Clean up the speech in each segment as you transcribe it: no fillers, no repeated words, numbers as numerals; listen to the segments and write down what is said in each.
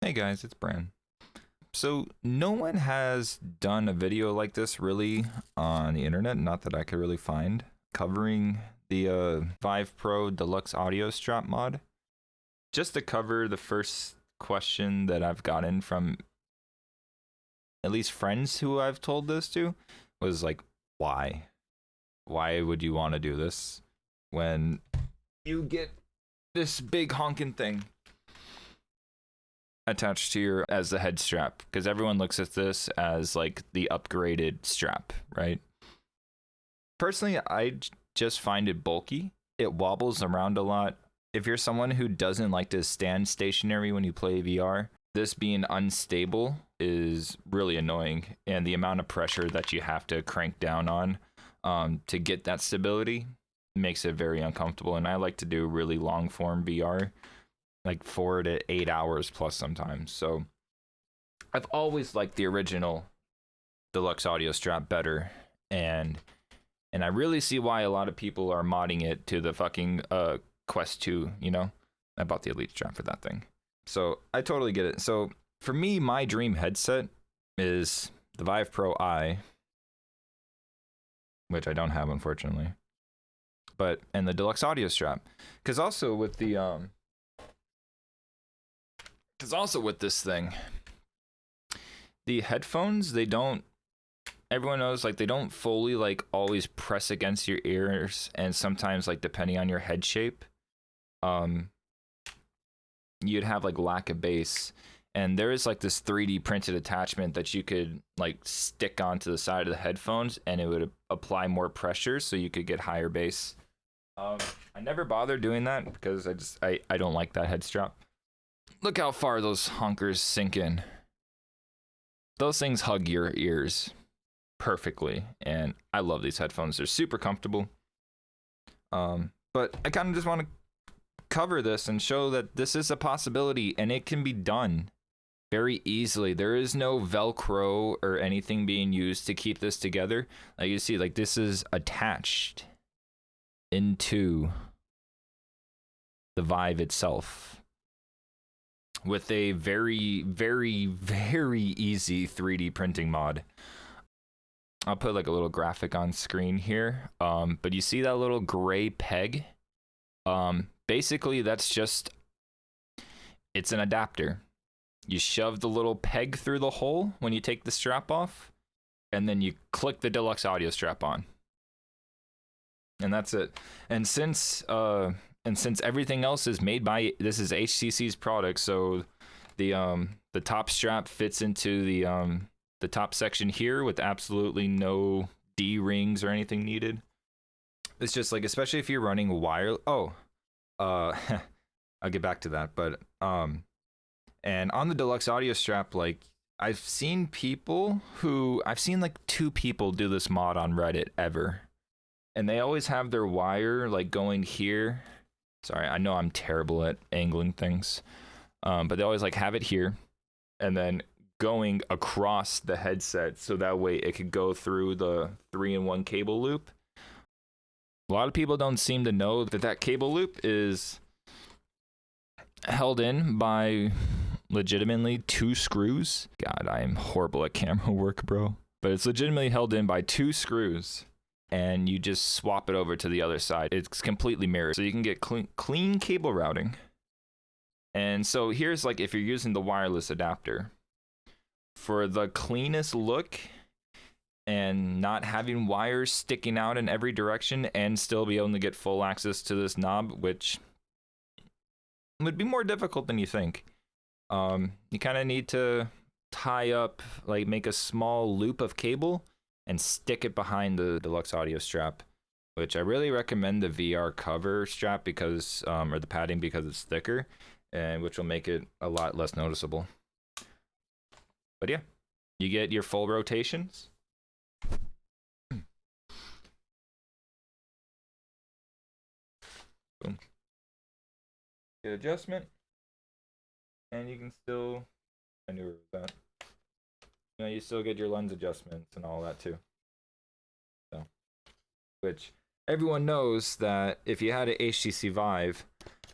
Hey guys, it's Bran. So, no one has done a video like this really on the internet, not that I could really find, covering the Vive Pro Deluxe audio strap mod. Just to cover the first question that I've gotten from at least friends who I've told this to was like, why? Why would you want to do this when you get this big honking thing attached to your as the head strap? Because everyone looks at this as like the upgraded strap, right? Personally, just find it bulky. It wobbles around a lot. If you're someone who doesn't like to stand stationary when you play VR, this being unstable is really annoying, and the amount of pressure that you have to crank down on to get that stability makes it very uncomfortable. And I like to do really long form VR, like 4 to 8 hours plus sometimes. So I've always liked the original Deluxe audio strap better, and I really see why a lot of people are modding it to the fucking Quest 2, you know? I bought the Elite strap for that thing. So I totally get it. So for me, my dream headset is the Vive Pro I, which I don't have unfortunately. And the Deluxe audio strap. Cause also with this thing, the headphones, everyone knows, like, they don't fully like always press against your ears, and sometimes, like, depending on your head shape, you'd have like lack of bass. And there is like this 3D printed attachment that you could like stick onto the side of the headphones, and it would apply more pressure so you could get higher bass. I never bothered doing that because I don't like that head strap. Look how far those honkers sink in. Those things hug your ears perfectly, and I love these headphones. They're super comfortable. But I kind of just want to cover this and show that this is a possibility, and it can be done very easily. There is no Velcro or anything being used to keep this together. Like you see, like, this is attached into the Vive itself with a very, very, very easy 3D printing mod. I'll put like a little graphic on screen here. But you see that little gray peg? Basically, it's an adapter. You shove the little peg through the hole when you take the strap off, and then you click the Deluxe audio strap on. And that's it. And since everything else is made by, this is HTC's product, so the top strap fits into the top section here with absolutely no D-rings or anything needed. It's just like, especially if you're running wire. I'll get back to that, but and on the Deluxe audio strap, like, I've seen like 2 people do this mod on Reddit ever, and they always have their wire like going here. Sorry, I know I'm terrible at angling things, but they always like have it here, and then going across the headset so that way it could go through the 3-in-1 cable loop. A lot of people don't seem to know that cable loop is held in by legitimately 2 screws. God, I am horrible at camera work, bro. But it's legitimately held in by 2 screws, and you just swap it over to the other side. It's completely mirrored, so you can get clean cable routing. And so here's like, if you're using the wireless adapter, for the cleanest look and not having wires sticking out in every direction, and still be able to get full access to this knob, which would be more difficult than you think. You kind of need to tie up, like, make a small loop of cable and stick it behind the Deluxe audio strap, which I really recommend the VR cover strap because, or the padding, because it's thicker, and which will make it a lot less noticeable. But yeah, you get your full rotations. Boom. Get adjustment, and you can still maneuver with that. You know, you still get your lens adjustments and all that too. So, which everyone knows that if you had an HTC Vive,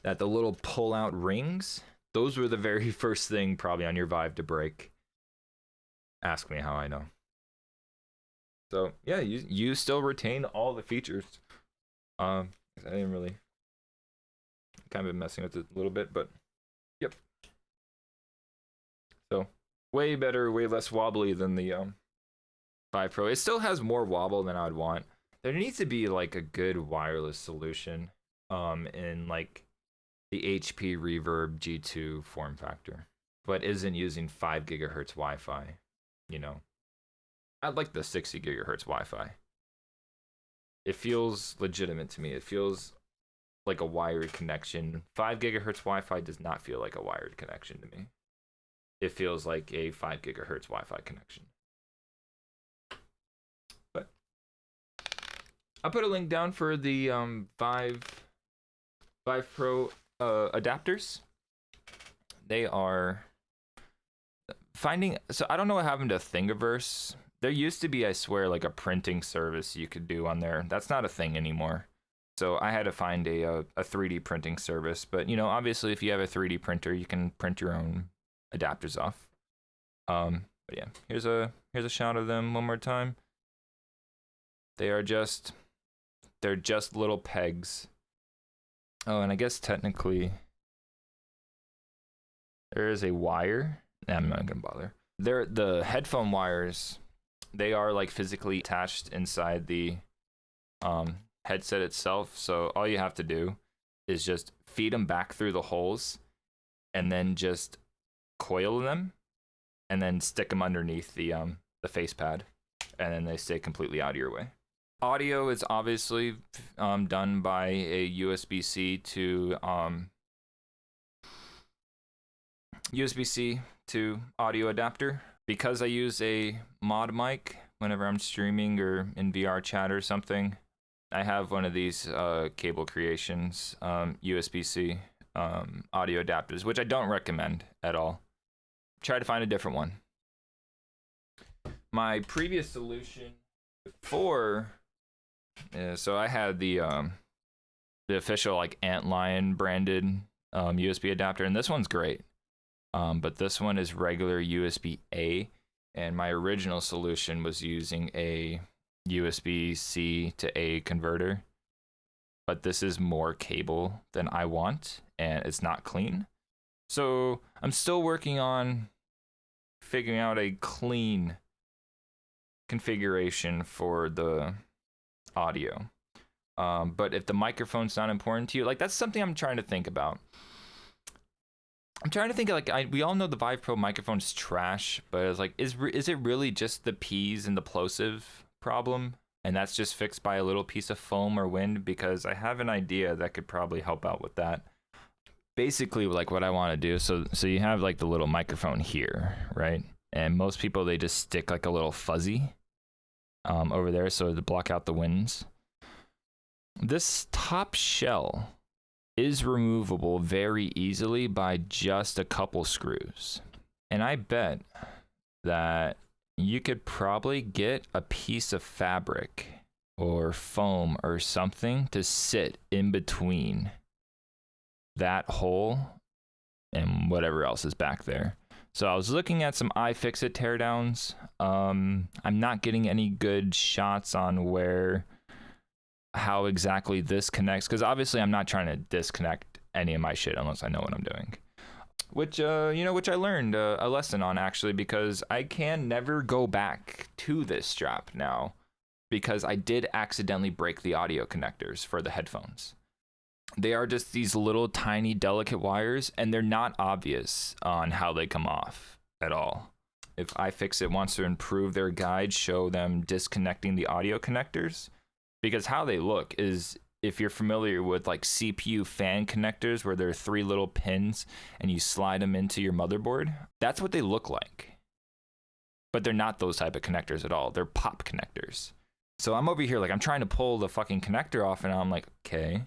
that the little pull-out rings Those were the very first thing probably on your Vive to break. Ask me how I know. So yeah, you still retain all the features. I didn't really kind of been messing with it a little bit, but yep. So way better, way less wobbly than the Vive Pro. It still has more wobble than I'd want. There needs to be like a good wireless solution in like the HP Reverb G2 form factor, but isn't using 5 gigahertz Wi-Fi. You know, I'd like the 60 gigahertz Wi-Fi. It feels legitimate to me. It feels like a wired connection. 5 gigahertz Wi-Fi does not feel like a wired connection to me. It feels like a 5 gigahertz Wi-Fi connection. But I'll put a link down for the Vive Pro adapters. They are finding. So I don't know what happened to Thingiverse. There used to be, I swear, like a printing service you could do on there. That's not a thing anymore. So I had to find a 3D printing service. But, you know, obviously if you have a 3D printer, you can print your own adapters off. But yeah, here's a shot of them one more time. They're just little pegs. Oh, and I guess technically there is a wire. I'm not gonna bother. They're the headphone wires. They are like physically attached inside the headset itself. So all you have to do is just feed them back through the holes, and then just coil them, and then stick them underneath the face pad, and then they stay completely out of your way. Audio is obviously done by a USB-C to USB-C to audio adapter. Because I use a mod mic whenever I'm streaming or in VR chat or something, I have one of these Cable Creations USB-C audio adapters, which I don't recommend at all. Try to find a different one. My previous solution before, so I had the official like Antlion branded USB adapter, and this one's great. But this one is regular USB-A, and my original solution was using a USB-C to A converter. But this is more cable than I want, and it's not clean. So I'm still working on figuring out a clean configuration for the audio. But if the microphone's not important to you, like that's something I'm trying to think about. I'm trying to think like we all know the Vive Pro microphone is trash, but it's like is it really just the P's and the plosive problem, and that's just fixed by a little piece of foam or wind? Because I have an idea that could probably help out with that. Basically, like what I want to do, so you have like the little microphone here, right? And most people, they just stick like a little fuzzy over there so to block out the winds. This top shell is removable very easily by just a couple screws. And I bet that you could probably get a piece of fabric or foam or something to sit in between that hole and whatever else is back there. So I was looking at some iFixit teardowns. I'm not getting any good shots on how exactly this connects, because obviously I'm not trying to disconnect any of my shit unless I know what I'm doing. Which I learned a lesson on, actually, because I can never go back to this strap now, because I did accidentally break the audio connectors for the headphones. They are just these little tiny delicate wires, and they're not obvious on how they come off at all. If iFixit wants to improve their guide, show them disconnecting the audio connectors, because how they look is, if you're familiar with like CPU fan connectors where there are 3 little pins and you slide them into your motherboard, that's what they look like. But they're not those type of connectors at all. They're pop connectors. So I'm over here like I'm trying to pull the fucking connector off, and I'm like, okay.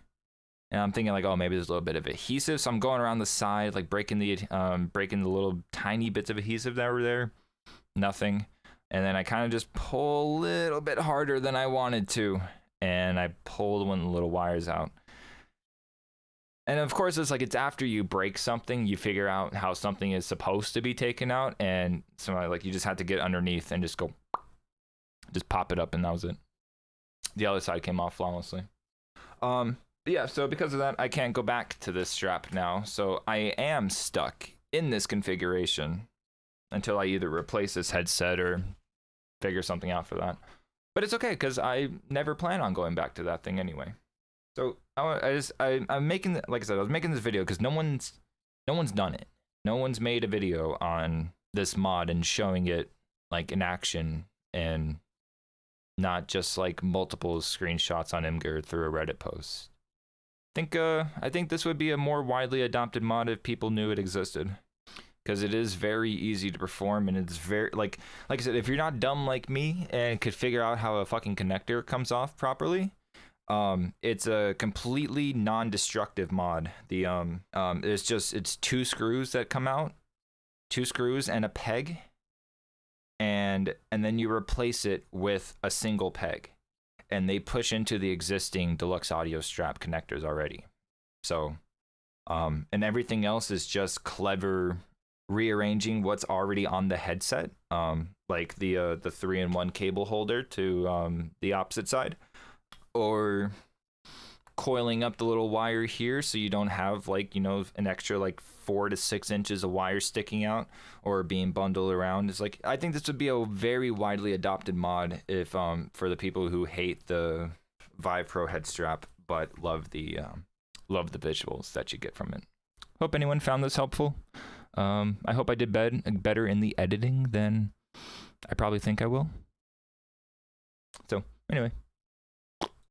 And I'm thinking like, oh, maybe there's a little bit of adhesive. So I'm going around the side, like breaking the little tiny bits of adhesive that were there. Nothing. And then I kind of just pull a little bit harder than I wanted to, and I pulled one of the little wires out. And of course, it's like, it's after you break something, you figure out how something is supposed to be taken out, and so like you just had to get underneath and just go, just pop it up, and that was it. The other side came off flawlessly. Yeah, so because of that, I can't go back to this strap now, so I am stuck in this configuration until I either replace this headset or figure something out for that. But it's okay, because I never plan on going back to that thing anyway. So I'm making, like I said, I was making this video because no one's done it. No one's made a video on this mod and showing it like in action, and not just like multiple screenshots on Imgur through a Reddit post. I think this would be a more widely adopted mod if people knew it existed, because it is very easy to perform, and it's very like I said, if you're not dumb like me and could figure out how a fucking connector comes off properly, it's a completely non-destructive mod. It's 2 screws that come out, 2 screws and a peg, and then you replace it with a single peg, and they push into the existing Deluxe audio strap connectors already. So, and everything else is just clever rearranging what's already on the headset, like the 3-in-1 cable holder to the opposite side, or coiling up the little wire here so you don't have like, you know, an extra like 4 to 6 inches of wire sticking out or being bundled around. It's like, I think this would be a very widely adopted mod if for the people who hate the Vive Pro head strap but love the visuals that you get from it. Hope anyone found this helpful. I hope I did better in the editing than I probably think I will. So anyway,